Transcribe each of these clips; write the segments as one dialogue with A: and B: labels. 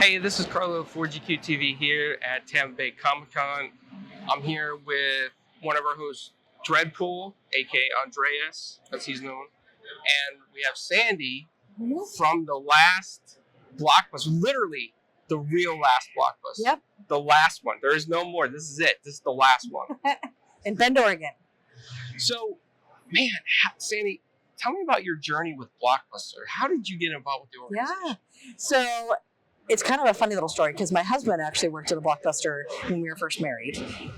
A: Hey, this is Carlo of 4GQ TV here at Tampa Bay Comic Con. I'm here with one of our hosts, Dreadpool, aka Andreas, as he's known, and we have Sandi from the last Blockbuster, literally the real last Blockbuster.
B: Yep.
A: The last one. There is no more. This is it. This is the last one.
B: In Bend, Oregon.
A: So, man, Sandi, tell me about your journey with Blockbuster. How did you get involved with the organization?
B: Yeah. So it's kind of a funny little story because my husband actually worked at a Blockbuster when we were first married,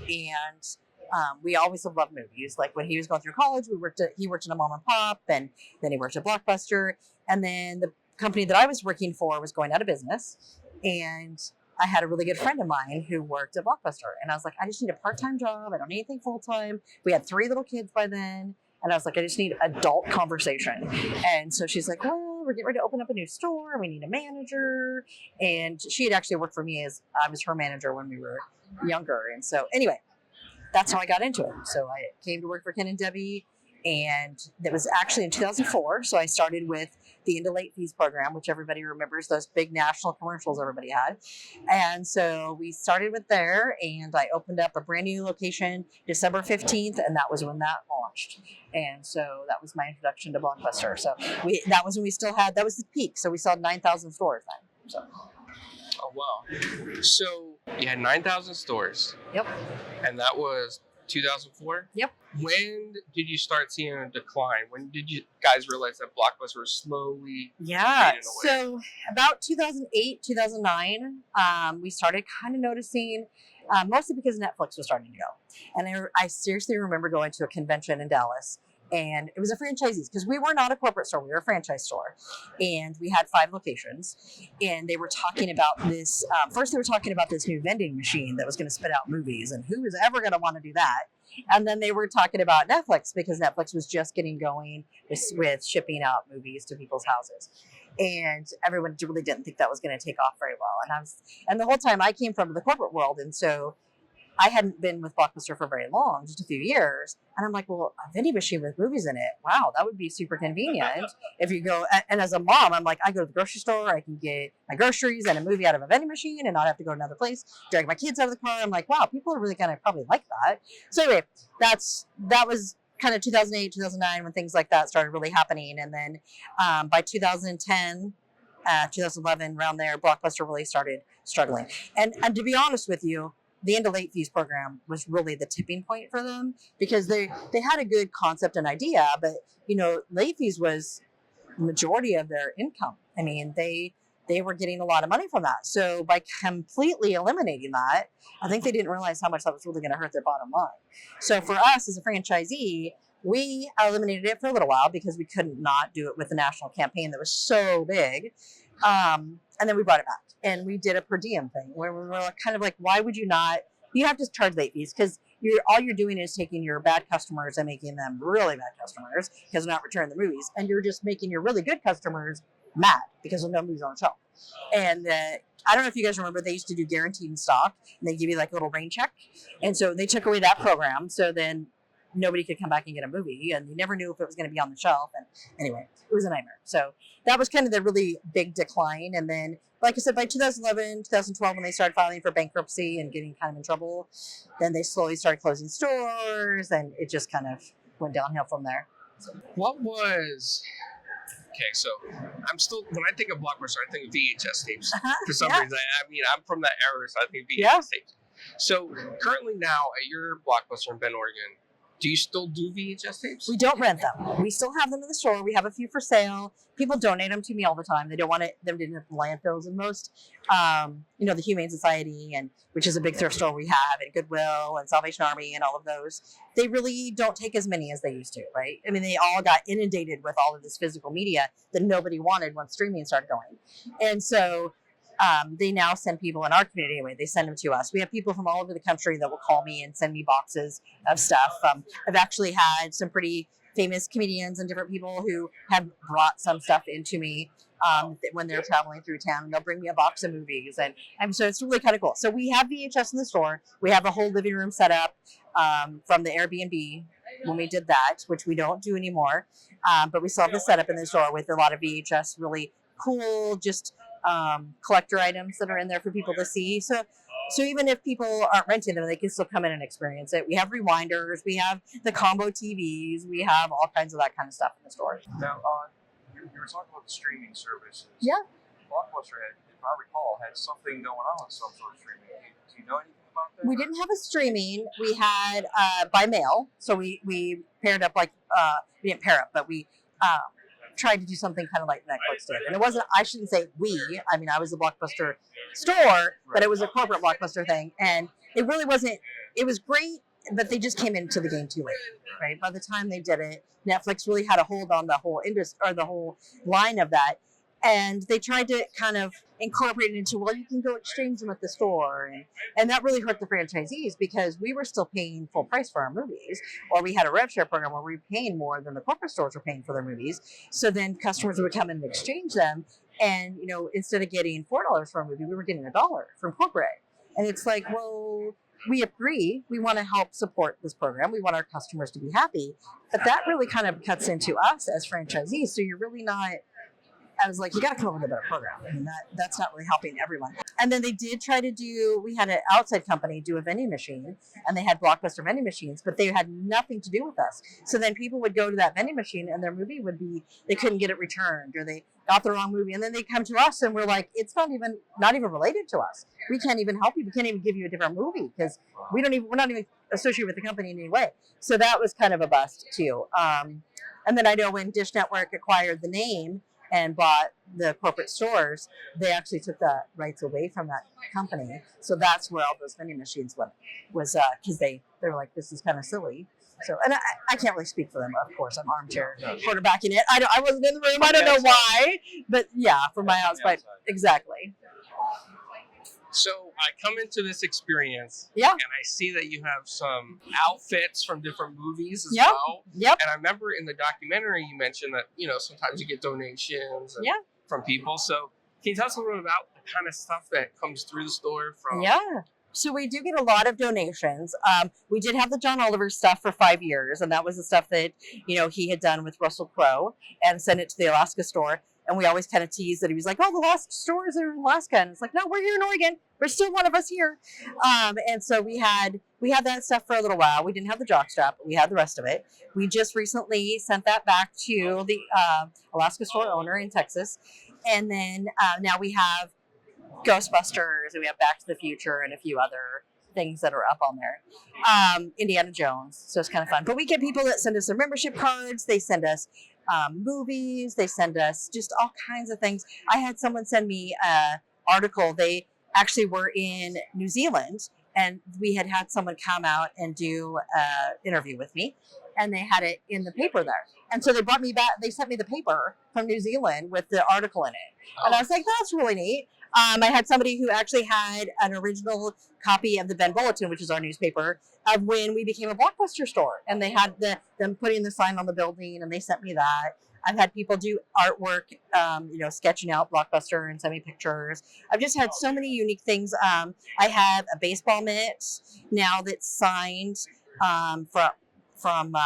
B: and we always loved movies. Like when he was going through college, he worked at a mom and pop, and then he worked at Blockbuster, and then the company that I was working for was going out of business, and I had a really good friend of mine who worked at Blockbuster, and I was like, I just need a part-time job. I don't need anything full-time. We had 3 little kids by then. And I was like, I just need adult conversation. And so she's like, well, we're getting ready to open up a new store. We need a manager. And she had actually worked for me as I was her manager when we were younger. And so anyway, that's how I got into it. So I came to work for Ken and Debbie. And that was actually in 2004. So I started with the Into Late Fees program, which everybody remembers, those big national commercials everybody had. And so we started with there, and I opened up a brand new location December 15th, and that was when that launched. And so that was my introduction to Blockbuster. So that was when we still had, that was the peak. So we saw 9,000 stores then. So.
A: Oh, wow. So you had 9,000 stores.
B: Yep.
A: And that was 2004?
B: Yep.
A: When did you start seeing a decline? When did you guys realize that Blockbuster was slowly fading away?
B: So about 2008, 2009, we started kind of noticing, mostly because Netflix was starting to go. And I seriously remember going to a convention in Dallas, and it was a franchisees, because we were not a corporate store, we were a franchise store, and we had 5 locations. And they were talking about this. First, they were talking about this new vending machine that was going to spit out movies, and who was ever going to want to do that? And then they were talking about Netflix, because Netflix was just getting going with shipping out movies to people's houses. And everyone really didn't think that was going to take off very well. And the whole time I came from the corporate world, and so I hadn't been with Blockbuster for very long, just a few years. And I'm like, well, a vending machine with movies in it, wow, that would be super convenient. If you go, and as a mom, I'm like, I go to the grocery store, I can get my groceries and a movie out of a vending machine and not have to go to another place, drag my kids out of the car. I'm like, wow, people are really going to probably like that. So anyway, that was kind of 2008, 2009 when things like that started really happening. And then by 2010, 2011, around there, Blockbuster really started struggling. And to be honest with you, the Into Late Fees program was really the tipping point for them, because they had a good concept and idea, but late fees was the majority of their income. I mean, they were getting a lot of money from that. So by completely eliminating that, I think they didn't realize how much that was really going to hurt their bottom line. So for us as a franchisee, we eliminated it for a little while because we couldn't not do it with the national campaign that was so big. And then we brought it back, and we did a per diem thing where we were kind of like, why would you not? You have to charge late fees, because all you're doing is taking your bad customers and making them really bad customers because they're not returning the movies, and you're just making your really good customers mad because there's no movies on the shelf. And I don't know if you guys remember, they used to do guaranteed in stock, and they give you like a little rain check, and so they took away that program. So then nobody could come back and get a movie, and you never knew if it was going to be on the shelf. And anyway, it was a nightmare. So that was kind of the really big decline. And then, like I said, by 2011, 2012, when they started filing for bankruptcy and getting kind of in trouble, then they slowly started closing stores, and it just kind of went downhill from there.
A: Okay, so when I think of Blockbuster, I think of VHS tapes for some reason. I mean, I'm from that era, so I think VHS tapes. So currently now at your Blockbuster in Bend, Oregon, do you still do VHS tapes?
B: We don't rent them. We still have them in the store. We have a few for sale. People donate them to me all the time. They don't want them to end up in landfills. And most, the Humane Society, and which is a big thrift store we have, and Goodwill and Salvation Army and all of those, they really don't take as many as they used to, right? I mean, they all got inundated with all of this physical media that nobody wanted once streaming started going. And so they now send people in our community anyway. They send them to us. We have people from all over the country that will call me and send me boxes of stuff. I've actually had some pretty famous comedians and different people who have brought some stuff into me when they're traveling through town, and they'll bring me a box of movies. And so it's really kind of cool. So we have VHS in the store. We have a whole living room set up from the Airbnb when we did that, which we don't do anymore. But we still have the setup in the store with a lot of VHS, really cool, just collector items that are in there for people to see. So even if people aren't renting them, they can still come in and experience it. We have rewinders, we have the combo TVs, we have all kinds of that kind of stuff in the store.
C: Now, you were talking about the streaming services.
B: Yeah.
C: Blockbuster had, if I recall, had something going on with some sort of streaming. Do you know anything about that?
B: We didn't have a streaming. We had by mail. So we paired up we didn't pair up, but we tried to do something kind of like Netflix did. And it wasn't, I shouldn't say we, I mean, I was a Blockbuster store, but it was a corporate Blockbuster thing. And it really wasn't, it was great, but they just came into the game too late, right? By the time they did it, Netflix really had a hold on the whole industry, or the whole line of that. And they tried to kind of incorporate it into, well, you can go exchange them at the store. And that really hurt the franchisees because we were still paying full price for our movies, or we had a rev share program where we were paying more than the corporate stores were paying for their movies. So then customers would come in and exchange them. And, you know, instead of getting $4 for a movie, we were getting $1 from corporate. And it's like, well, we agree. We want to help support this program. We want our customers to be happy. But that really kind of cuts into us as franchisees. So you're really not, I was like, you got to come up with a better program. I mean, that's not really helping everyone. And then they did try to do, we had an outside company do a vending machine, and they had Blockbuster vending machines, but they had nothing to do with us. So then people would go to that vending machine and their movie would be, they couldn't get it returned, or they got the wrong movie. And then they come to us and we're like, it's not even related to us. We can't even help you. We can't even give you a different movie because we're not even associated with the company in any way. So that was kind of a bust too. And then I know when Dish Network acquired the name and bought the corporate stores, they actually took the rights away from that company. So that's where all those vending machines went, was because they were like, this is kind of silly. So, and I can't really speak for them, of course. I'm armchair quarterbacking it. I wasn't in the room. I don't know why, but yeah, from my outside, exactly.
A: So I come into this experience,
B: Yeah.
A: and I see that you have some outfits from different movies as
B: Yep.
A: well.
B: Yep.
A: And I remember in the documentary you mentioned that, you know, sometimes you get donations
B: Yeah.
A: from people. So can you tell us a little bit about the kind of stuff that comes through the store from?
B: Yeah. So we do get a lot of donations. We did have the John Oliver stuff for 5 years, and that was the stuff that, you know, he had done with Russell Crowe and sent it to the Alaska store. And we always kind of teased that he was like, oh, the last stores are in Alaska. And it's like, no, we're here in Oregon. There's still one of us here. And so we had that stuff for a little while. We didn't have the jockstrap, but we had the rest of it. We just recently sent that back to the Alaska store owner in Texas. And then now we have Ghostbusters, and we have Back to the Future and a few other things that are up on there. Indiana Jones, so it's kind of fun. But we get people that send us their membership cards. They send us movies. They send us just all kinds of things. I had someone send me an article. They actually were in New Zealand, and we had someone come out and do an interview with me, and they had it in the paper there. And so they brought me back. They sent me the paper from New Zealand with the article in it. And I was like, that's really neat. I had somebody who actually had an original copy of the Ben Bulletin, which is our newspaper, of when we became a Blockbuster store. And they had them putting the sign on the building, and they sent me that. I've had people do artwork, sketching out Blockbuster and send me pictures. I've just had so many unique things. I have a baseball mitt now that's signed from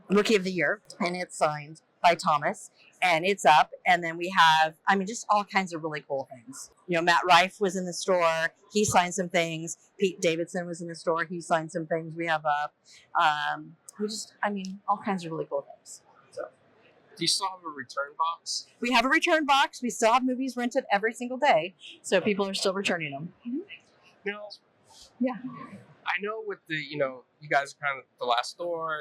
B: Rookie of the Year, and it's signed by Thomas. And it's up. And then we have, just all kinds of really cool things. You know, Matt Rife was in the store. He signed some things. Pete Davidson was in the store. He signed some things we have up. All kinds of really cool things. So,
A: Do you still have a return box?
B: we have a return box. We still have movies rented every single day. So people are still returning them.
A: You know,
B: Yeah.
A: I know with the, you guys are kind of the last store.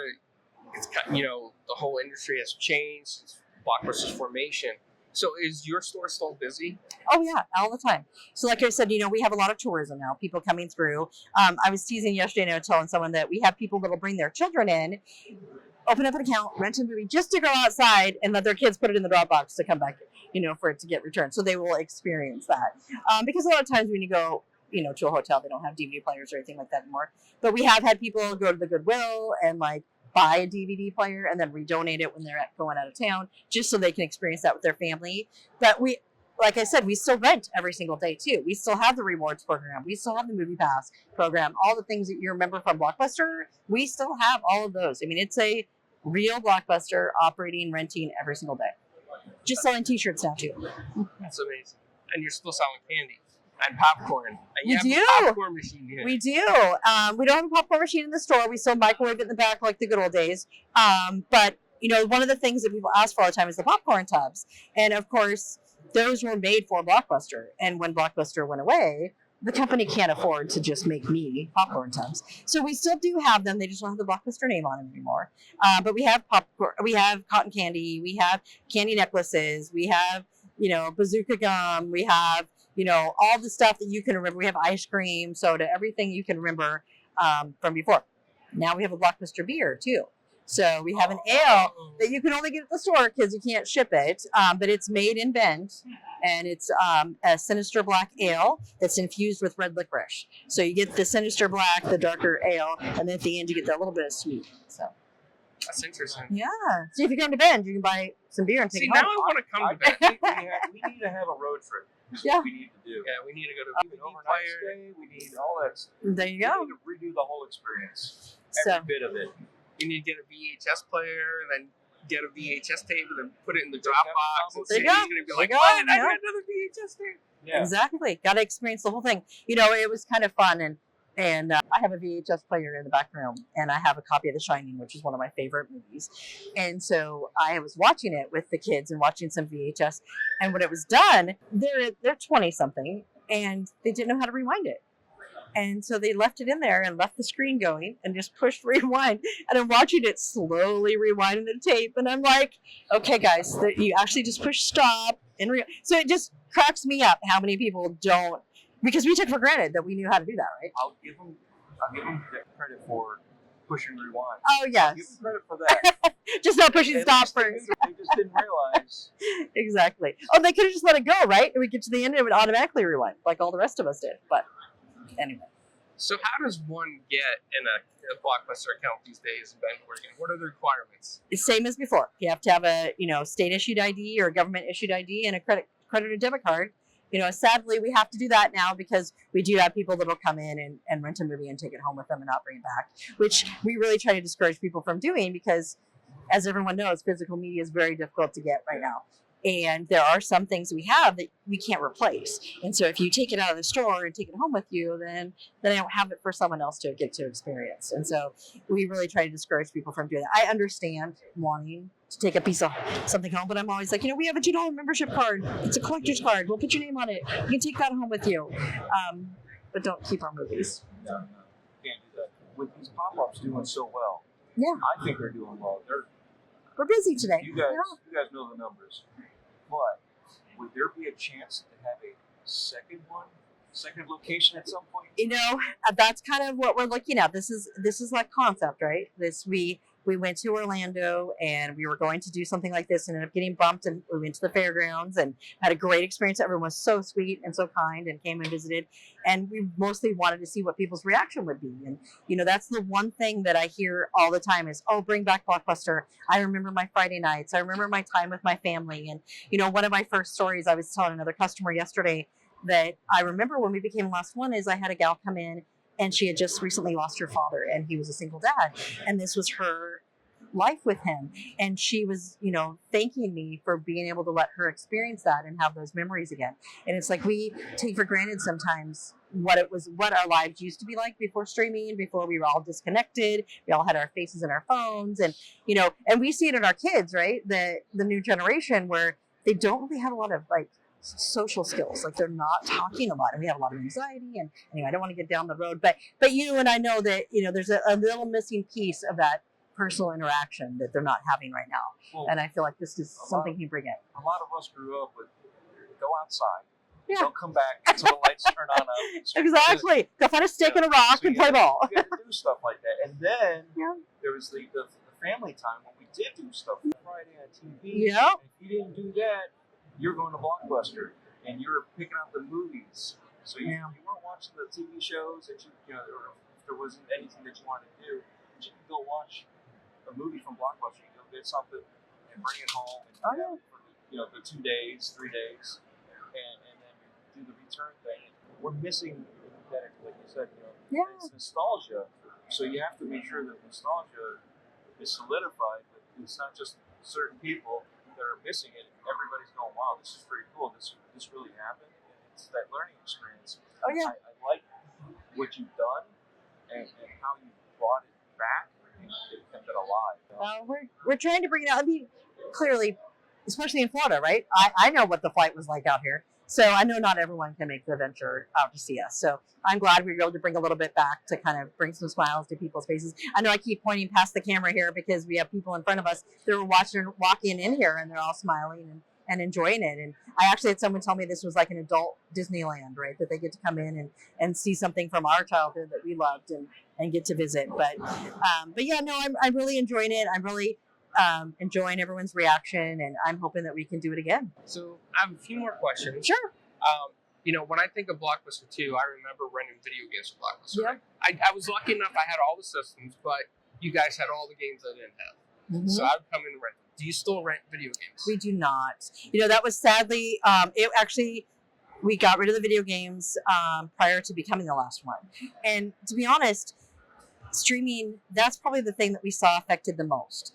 A: It's kind, the whole industry has changed. It's Blockbuster's formation. So is your store still busy?
B: Oh, yeah, all the time. So like I said, we have a lot of tourism now, people coming through. I was teasing yesterday, and I was telling someone that we have people that will bring their children in, open up an account, rent a movie just to go outside and let their kids put it in the Dropbox to come back, for it to get returned. So they will experience that. Because a lot of times when you go, to a hotel, they don't have DVD players or anything like that anymore. But we have had people go to the Goodwill and buy a DVD player and then redonate it when they're going out of town, just so they can experience that with their family. But we, like I said, we still rent every single day too. We still have the rewards program. We still have the Movie Pass program. All the things that you remember from Blockbuster, we still have all of those. It's a real Blockbuster operating, renting every single day. Just selling T-shirts now too.
A: That's amazing. and you're still selling candy and popcorn. And
B: We
A: you have
B: do.
A: a popcorn machine here.
B: We do. We don't have a popcorn machine in the store. We still microwave it in the back like the good old days. But one of the things that people ask for all the time is the popcorn tubs. And of course, those were made for Blockbuster. And when Blockbuster went away, the company can't afford to just make me popcorn tubs. So we still do have them. They just don't have the Blockbuster name on them anymore. But we have popcorn. We have cotton candy. We have candy necklaces. We have, bazooka gum. We have, all the stuff that you can remember. We have ice cream, soda, everything you can remember from before. Now we have a Blockbuster beer too. So we have an ale that you can only get at the store because you can't ship it, but it's made in Bend, and it's a Sinister Black ale that's infused with red licorice. So you get the Sinister Black, the darker ale, and then at the end you get that little bit of sweet. So
A: That's interesting.
B: yeah. So if you come to Bend, you can buy some beer and take
A: See,
B: it
A: now
B: home.
A: I want to come to
C: I
A: Bend.
C: think we need to have a road trip. That's
B: Yeah.
C: what we need to do.
A: Yeah, we need to go to
C: We need
A: DVD
C: an overnight
A: player.
C: stay. We need all that stuff.
B: There you
C: We
B: go.
C: need to redo the whole experience.
B: So
C: Every bit of it.
A: You need to get a VHS player and then get a VHS tape and then put it in the
C: There you
A: Dropbox. And
B: go.
A: Sandy's going to be
B: There
A: like,
B: you go.
A: what? I
B: Yeah.
A: got another VHS tape.
C: Yeah.
B: exactly. Got to experience the whole thing. It was kind of fun, and I have a VHS player in the back room, and I have a copy of The Shining, which is one of my favorite movies. And so I was watching it with the kids and watching some VHS. And when it was done, they're 20 something, and they didn't know how to rewind it. And so they left it in there and left the screen going and just pushed rewind. And I'm watching it slowly rewinding the tape. And I'm like, okay, guys, you actually just push stop. So it just cracks me up how many people don't, because we took for granted that we knew how to do that, right?
C: I'll give them credit for push and rewind.
B: Oh,
C: Give
B: yes.
C: them credit for that.
B: Just not pushing
C: At
B: stop
C: least they
B: first.
C: knew, they just didn't realize.
B: Exactly. Oh, they could have just let it go, right? And we get to the end and it would automatically rewind, like all the rest of us did. But anyway.
A: So how does one get in a Blockbuster account these days in Bend, Oregon? What are the requirements?
B: It's same as before. You have to have a state issued ID or government issued ID and a credit or debit card. Sadly, we have to do that now because we do have people that will come in and rent a movie and take it home with them and not bring it back, which we really try to discourage people from doing because, as everyone knows, physical media is very difficult to get right now. And there are some things we have that we can't replace. And so if you take it out of the store and take it home with you, then I don't have it for someone else to get to experience. And so we really try to discourage people from doing that. I understand wanting to take a piece of something home, but I'm always like, we have a $2 membership card. It's a collector's card. We'll put your name on it. You can take that home with you. But don't keep our movies.
C: No, can't do that. With these pop-ups doing so well,
B: Yeah.
C: I think they're doing well.
B: We're busy today.
C: You guys know the numbers. But would there be a chance to have a second location at some point?
B: That's kind of what we're looking at. This is like concept, right? We went to Orlando and we were going to do something like this and ended up getting bumped, and we went to the fairgrounds and had a great experience. Everyone was so sweet and so kind and came and visited, and we mostly wanted to see what people's reaction would be. And that's the one thing that I hear all the time is, oh, bring back Blockbuster. I remember my Friday nights. I remember my time with my family. And one of my first stories, I was telling another customer yesterday that I remember when we became Last One is I had a gal come in and she had just recently lost her father and he was a single dad, and this was her life with him, and she was thanking me for being able to let her experience that and have those memories again. And it's like we take for granted sometimes what our lives used to be like before streaming, before we were all disconnected, we all had our faces in our phones, and and we see it in our kids, right? The new generation where they don't really have a lot of social skills, like they're not talking a lot, and we have a lot of anxiety. And anyway, I don't want to get down the road, but you and I know that there's a little missing piece of that personal interaction that they're not having right now.
C: Well,
B: and I feel like this is something you bring in.
C: A lot of us grew up with go outside,
B: Yeah.
C: don't come back until the lights turn on up.
B: Exactly. Go find a stick and a rock
C: So
B: and
C: you
B: play ball.
C: You had to do stuff like that, and then
B: Yeah.
C: there was the family time when we did do stuff Friday on TV.
B: Yeah.
C: And if you didn't do that, you're going to Blockbuster and you're picking out the movies. So you weren't watching the TV shows that or if there wasn't anything that you wanted to do, but you could go watch a movie from Blockbuster. You go get something and bring it home and have it for the 2 days, 3 days, and then do the return thing. We're missing that, like you said, it's nostalgia. So you have to make sure that nostalgia is solidified, but it's not just certain people that are missing it. Everybody's going, wow, this is pretty cool. This really happened. that learning experience.
B: Oh yeah.
C: I like what you've done and how you brought it back and kept it alive.
B: We're trying to bring it out. I mean, clearly, especially in Florida, right? I know what the flight was like out here. So I know not everyone can make the venture out to see us. So I'm glad we were able to bring a little bit back to kind of bring some smiles to people's faces. I know I keep pointing past the camera here because we have people in front of us that are walking in here, and they're all smiling and enjoying it. And I actually had someone tell me this was like an adult Disneyland, right? That they get to come in and see something from our childhood that we loved and get to visit. But yeah, no, I'm really enjoying it. I'm really enjoying everyone's reaction, and I'm hoping that we can do it again.
A: So I have a few more questions.
B: Sure.
A: When I think of Blockbuster 2, I remember renting video games for Blockbuster.
B: Yeah.
A: I was lucky enough I had all the systems, but you guys had all the games I didn't have.
B: Mm-hmm.
A: So I would come in and rent them. Do you still rent video games?
B: We do not. That was sadly, we got rid of the video games prior to becoming the last one. And to be honest, streaming, that's probably the thing that we saw affected the most,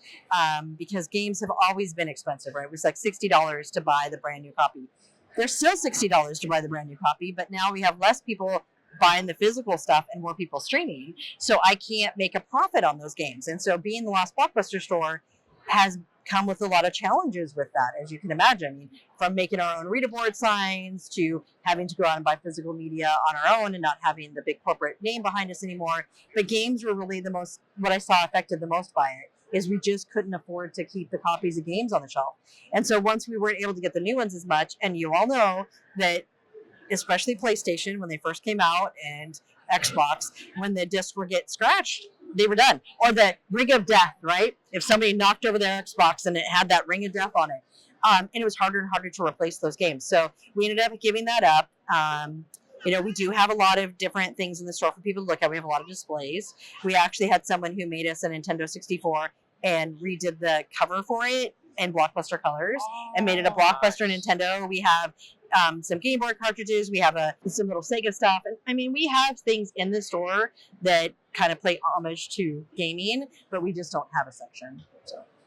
B: because games have always been expensive, right? It was like $60 to buy the brand new copy. There's still $60 to buy the brand new copy, but now we have less people buying the physical stuff and more people streaming. So I can't make a profit on those games. And so being the last Blockbuster store has come with a lot of challenges with that, as you can imagine. I mean, from making our own reader board signs to having to go out and buy physical media on our own and not having the big corporate name behind us anymore. But games were really what I saw affected the most by it, is we just couldn't afford to keep the copies of games on the shelf. And so once we weren't able to get the new ones as much, and you all know that, especially PlayStation, when they first came out, and Xbox, when the discs would get scratched, they were done. Or the ring of death, right? If somebody knocked over their Xbox and it had that ring of death on it. And it was harder and harder to replace those games. So we ended up giving that up. We do have a lot of different things in the store for people to look at. We have a lot of displays. We actually had someone who made us a Nintendo 64 and redid the cover for it in Blockbuster colors and made it a Blockbuster Nintendo. We have some Game Boy cartridges. We have some little Sega stuff. And I mean, we have things in the store that kind of play homage to gaming, but we just don't have a section.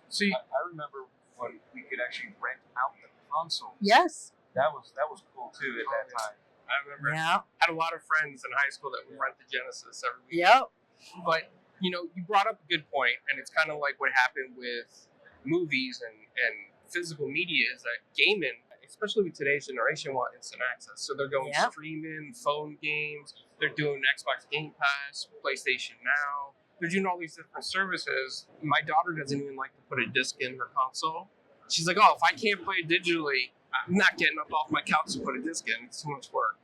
A: So
C: I remember when we could actually rent out the consoles.
B: Yes.
C: That was cool too at that time.
A: I remember
B: Yeah.
A: I had a lot of friends in high school that would rent the Genesis every week.
B: Yep.
A: But, you brought up a good point, and it's kind of like what happened with movies and physical media, is that gaming, especially with today's generation, want instant access. So they're going
B: Yep.
A: streaming, phone games, they're doing Xbox Game Pass, PlayStation Now. They're doing all these different services. My daughter doesn't even like to put a disc in her console. She's like, if I can't play it digitally, I'm not getting up off my couch to put a disc in. It's too much work.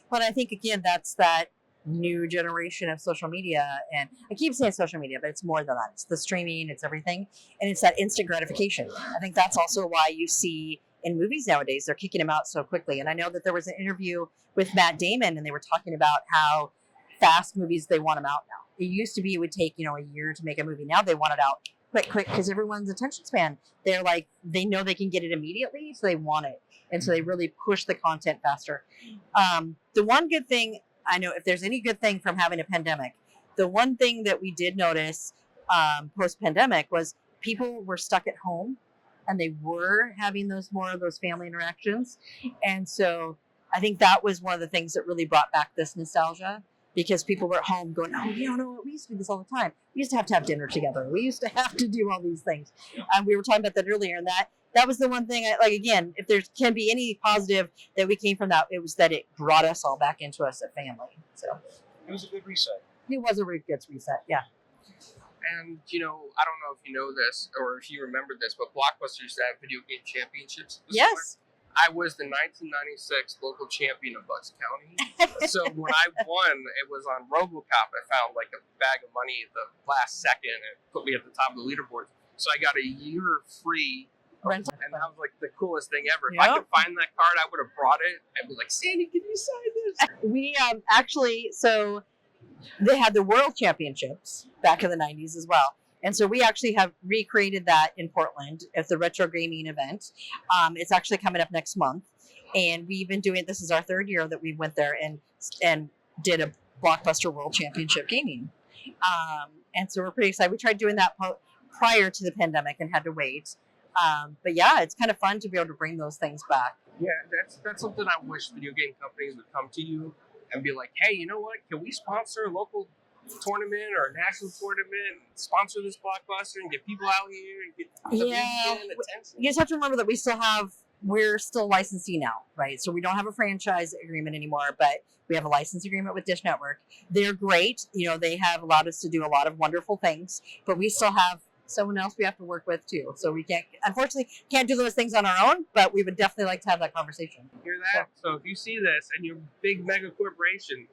B: But I think, again, that's that new generation of social media. And I keep saying social media, but it's more than that. It's the streaming, it's everything. And it's that instant gratification. I think that's also why you see in movies nowadays, they're kicking them out so quickly. And I know that there was an interview with Matt Damon, and they were talking about how fast movies, they want them out now. It used to be it would take, a year to make a movie. Now they want it out quick, because everyone's attention span, they're like, they know they can get it immediately, so they want it. And so they really push the content faster. The one good thing, I know if there's any good thing from having a pandemic, the one thing that we did notice post-pandemic was people were stuck at home, and they were having more of those family interactions. And so I think that was one of the things that really brought back this nostalgia, because people were at home going, no, we used to do this all the time. We used to have dinner together. We used to have to do all these things. And we were talking about that earlier, and that was the one thing, again, if there can be any positive that we came from that, it was that it brought us all back into us a family. So
C: It was a good reset.
B: it was a really good reset, yeah.
A: And, I don't know if you know this or if you remember this, but Blockbuster used to have video game championships.
B: Yes.
A: I was the 1996 local champion of Bucks County. So when I won, it was on RoboCop. I found like a bag of money at the last second and put me at the top of the leaderboard. So I got a year free.
B: Rental.
A: And that was like the coolest thing ever. If
B: Yep.
A: I could find that card, I would have brought it. I'd be like, Sandy, can you sign this?
B: We actually, so they had the World Championships back in the 90s as well. And so we actually have recreated that in Portland at the Retro Gaming event. It's actually coming up next month. And we've been doing, this is our third year that we went there and did a Blockbuster World Championship gaming. And so we're pretty excited. We tried doing that prior to the pandemic and had to wait. But yeah, it's kind of fun to be able to bring those things back.
A: Yeah, that's something I wish video game companies would come to you and be like, hey, you know what? Can we sponsor a local tournament or a national tournament? Sponsor this Blockbuster and get people out here and get the
B: Yeah.
A: media and attention.
B: You just have to remember that we're still licensee now, right? So we don't have a franchise agreement anymore, but we have a license agreement with Dish Network. They're great. They have allowed us to do a lot of wonderful things, but we still have someone else we have to work with too. So we unfortunately can't do those things on our own, but we would definitely like to have that conversation.
A: Hear that? So if you see this and you're a big mega corporation,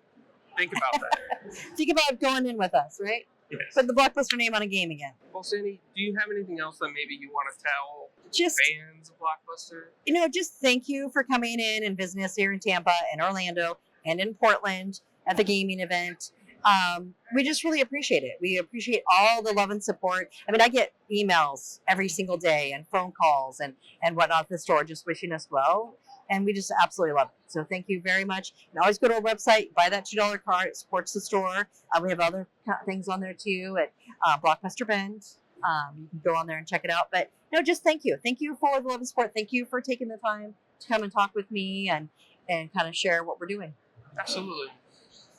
A: think about that.
B: Think about going in with us, right?
A: Yes.
B: Put the Blockbuster name on a game again.
A: Well, Sandy, do you have anything else that maybe you want to tell
B: Just
A: fans of Blockbuster?
B: just thank you for coming in and visiting us here in Tampa and Orlando and in Portland at the gaming event. We just really appreciate it. We appreciate all the love and support. I mean, I get emails every single day and phone calls and whatnot at the store just wishing us well. And we just absolutely love it. So thank you very much. And always go to our website, buy that $2 card. It supports the store. We have other things on there too at Blockbuster Bend. You can go on there and check it out. But no, just thank you. Thank you for the love and support. Thank you for taking the time to come and talk with me and kind of share what we're doing.
A: Absolutely.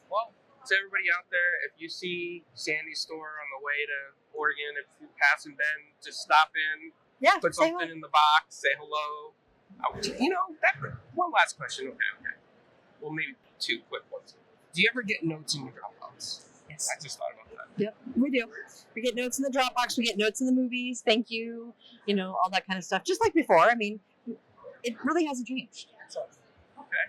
A: Well, to everybody out there, if you see Sandy's store on the way to Oregon, if you're passing Ben, just stop in,
B: Yeah,
A: put
B: say
A: something
B: hi.
A: in the box, say hello. One last question. Okay. Well, maybe two quick ones. Do you ever get notes in your Dropbox?
B: Yes.
A: I just thought about that.
B: Yep, we do. We get notes in the Dropbox. We get notes in the movies. Thank you. All that kind of stuff. Just like before. I mean, it really hasn't changed. So.
A: Okay.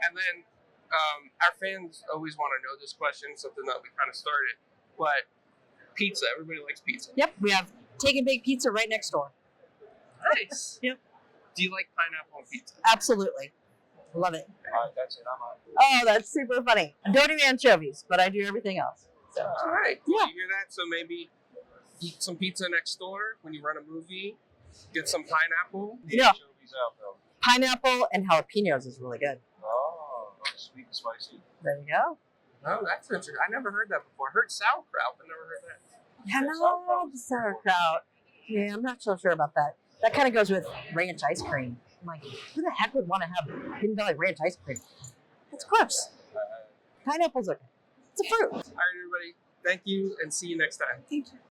A: And then our fans always want to know this question, something that we kind of started. But pizza, everybody likes pizza.
B: Yep, we have Take and Bake Pizza right next door.
A: Nice.
B: Yep.
A: Do you like pineapple on pizza?
B: Absolutely. Love it.
C: All right, that's it. I'm out.
B: Oh, that's super funny. I don't do anchovies, but I do everything else. So.
A: All right.
B: Yeah.
A: You hear that? So maybe eat some pizza next door when you run a movie. Get some pineapple.
C: The
B: Yeah.
C: anchovies out though.
B: Pineapple and jalapenos is really good.
C: Oh, sweet and spicy.
B: There you go.
A: Oh, that's interesting. I never heard that before. I heard sauerkraut, but never heard that.
B: Yeah, no, sauerkraut. Yeah, I'm not so sure about that. That kind of goes with ranch ice cream. I'm like, who the heck would want to have Hidden Valley ranch ice cream? It's gross. Pineapple's okay. It's a fruit.
A: All right, everybody. Thank you, and see you next time.
B: Thank you.